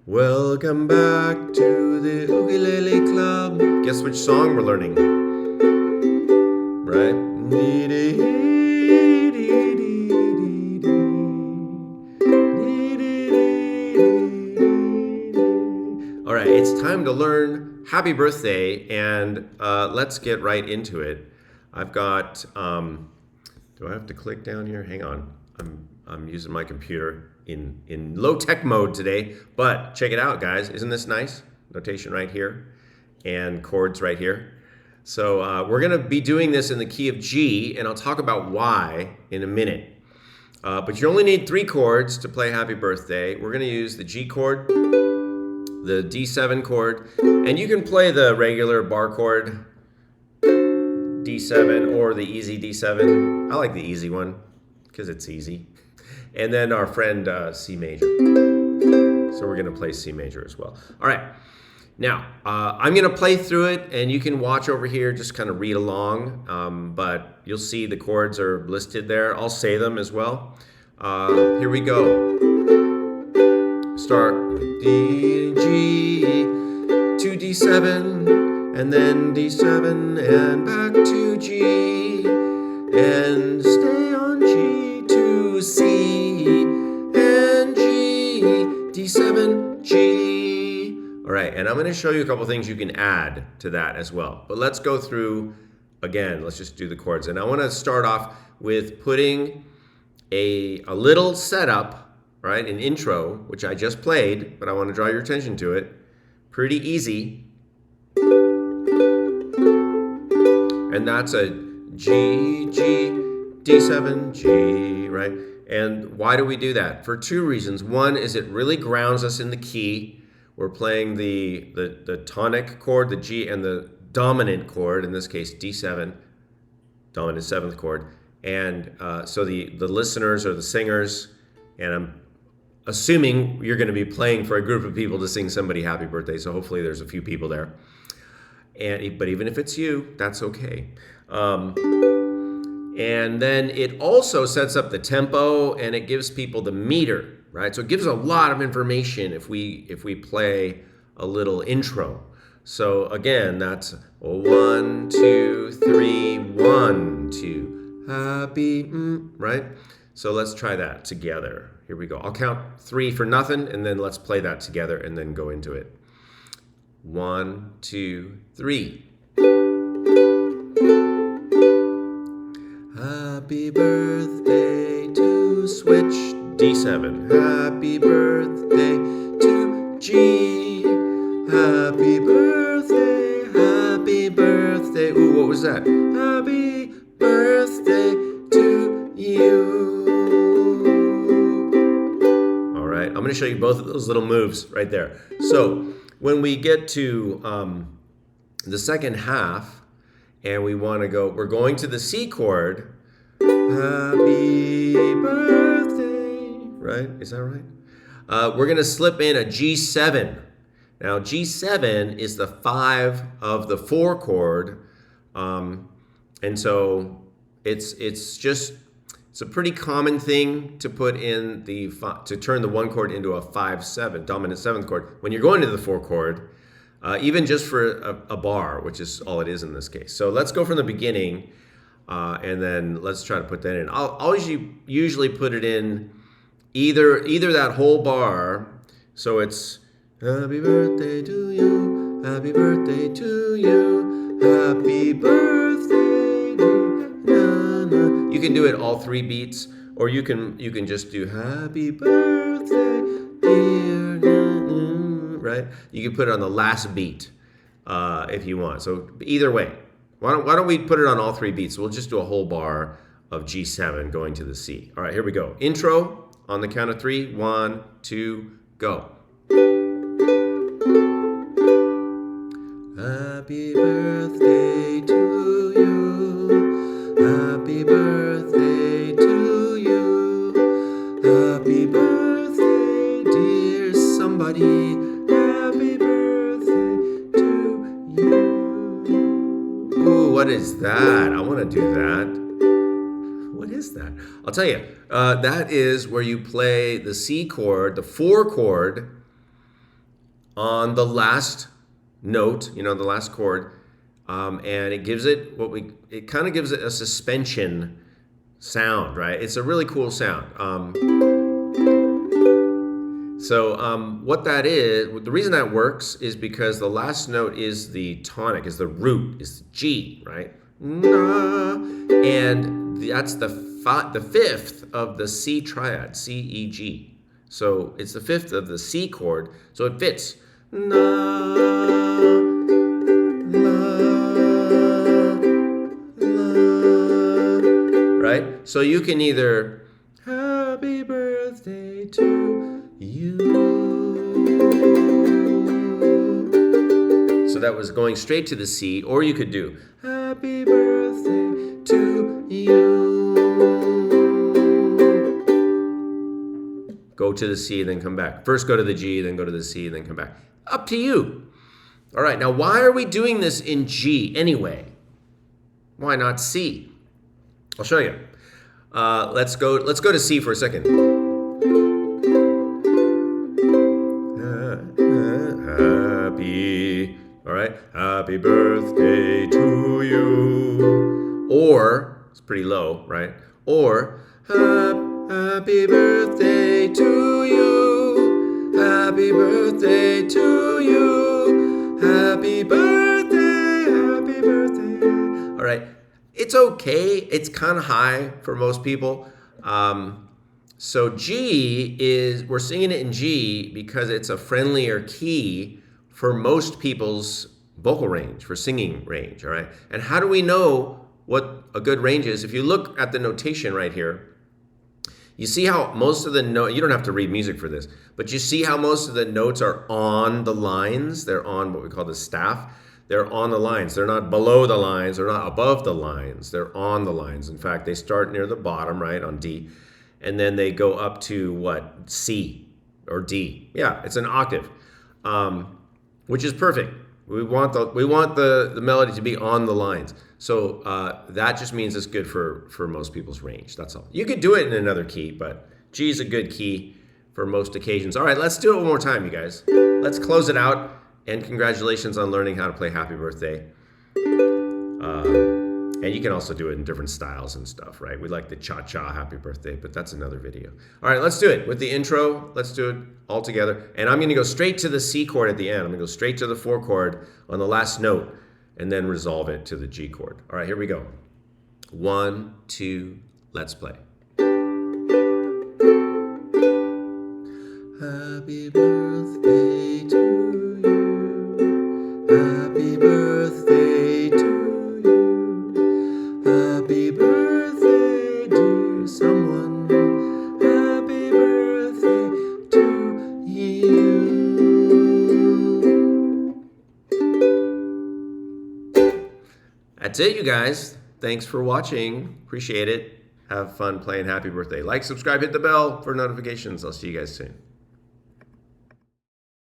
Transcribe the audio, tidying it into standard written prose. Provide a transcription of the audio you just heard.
Welcome back to the Ukulele Club. Guess which song we're learning? Right? All right, it's time to learn Happy Birthday, and let's get right into it. I've got, do I have to click down here? Hang on. I'm using my computer in low-tech mode today, but check it out, guys. Isn't this nice? Notation right here and chords right here. So we're going to be doing this in the key of G, and I'll talk about why in a minute. But you only need 3 chords to play Happy Birthday. We're going to use the G chord, the D7 chord, and you can play the regular bar chord, D7, or the easy D7. I like the easy one because it's easy. And then our friend C major. So we're going to play C major as well. All right. Now, I'm going to play through it, and you can watch over here, just kind of read along. But you'll see the chords are listed there. I'll say them as well. Here we go. Start with D, G, to D7, and then D7, and back to G, and stay on G to C, and G, D7, G. All right, and I'm going to show you a couple things you can add to that as well. But let's go through, again, let's just do the chords. And I want to start off with putting a little setup, right, an intro, which I just played, but I want to draw your attention to it. Pretty easy. And that's a G, G, D7, G, right? And why do we do that? For 2 reasons. One is it really grounds us in the key. We're playing the tonic chord, the G, and the dominant chord, in this case D7, dominant 7th chord. And so the listeners or the singers, and I'm assuming you're going to be playing for a group of people to sing somebody happy birthday, so hopefully there's a few people there. But even if it's you, that's okay. And then it also sets up the tempo, and it gives people the meter, right? So it gives a lot of information if we play a little intro. So again, that's 1, 2, 3, 1, 2, happy, right? So let's try that together. Here we go. I'll count 3 for nothing, and then let's play that together and then go into it. 1, 2, 3. Happy birthday to switch D7. Happy birthday to G. Happy birthday, happy birthday. Ooh, what was that? Happy birthday to you. All right, I'm going to show you both of those little moves right there. So when we get to the second half, and we want to go, we're going to the C chord. Happy birthday, right? Is that right? We're going to slip in a G7. Now, G7 is the 5 of the 4 chord. And so it's a pretty common thing to put in to turn the 1 chord into a 5/7, dominant 7th chord. When you're going to the 4 chord, even just for a bar, which is all it is in this case. So let's go from the beginning, and then let's try to put that in. I'll usually put it in either that whole bar. So it's happy birthday to you, happy birthday to you, happy birthday to na, na. You can do it all 3 beats, or you can just do happy birthday, dear, na, na, right? You can put it on the last beat if you want. So either way, why don't we put it on all 3 beats? We'll just do a whole bar of G7 going to the C. All right, here we go. Intro on the count of 3. 1, 2, go. Happy birthday to you. Happy birthday to you. Happy birthday, dear somebody. Happy birthday to you. Ooh, what is that? I want to do that. What is that? I'll tell you. That is where you play the C chord, the 4 chord, on the last note, the last chord, and it gives it it kind of gives it a suspension sound, right? It's a really cool sound. What that is, the reason that works is because the last note is the tonic, is the root, is G, right? And that's the fifth of the C triad, C, E, G. So it's the fifth of the C chord, so it fits. Na, la, la, right? So you can either happy birthday to you. So that was going straight to the C, or you could do happy birthday to you. Go to the C, then come back. First go to the G, then go to the C, then come back. Up to you. All right, now why are we doing this in G anyway? Why not C? I'll show you. Let's go to C for a second. Happy, all right, happy birthday to you. Or, it's pretty low, right? Or, happy birthday to you. Happy birthday to you. Happy birthday, happy birthday. All right, it's okay. It's kind of high for most people. So G we're singing it in G because it's a friendlier key for most people's vocal range, for singing range, all right? And how do we know what a good range is? If you look at the notation right here, you see how most of the notes, you don't have to read music for this, but you see how most of the notes are on the lines. They're on what we call the staff. They're on the lines. They're not below the lines. They're not above the lines. They're on the lines. In fact, they start near the bottom, right, on D, and then they go up to what? C or D. Yeah, it's an octave, which is perfect. We want the melody to be on the lines. So that just means it's good for most people's range. That's all. You could do it in another key, but G is a good key for most occasions. All right, let's do it one more time, you guys. Let's close it out. And congratulations on learning how to play Happy Birthday. And you can also do it in different styles and stuff, right? We like the cha-cha Happy Birthday, but that's another video. All right, let's do it. With the intro, let's do it all together. And I'm going to go straight to the C chord at the end. I'm going to go straight to the 4 chord on the last note and then resolve it to the G chord. All right, here we go. 1, 2, let's play. Happy birthday to you. Happy birthday to you. Happy birthday, dear someone. Happy birthday to you. That's it, you guys. Thanks for watching. Appreciate it. Have fun playing Happy Birthday. Like, subscribe, hit the bell for notifications. I'll see you guys soon.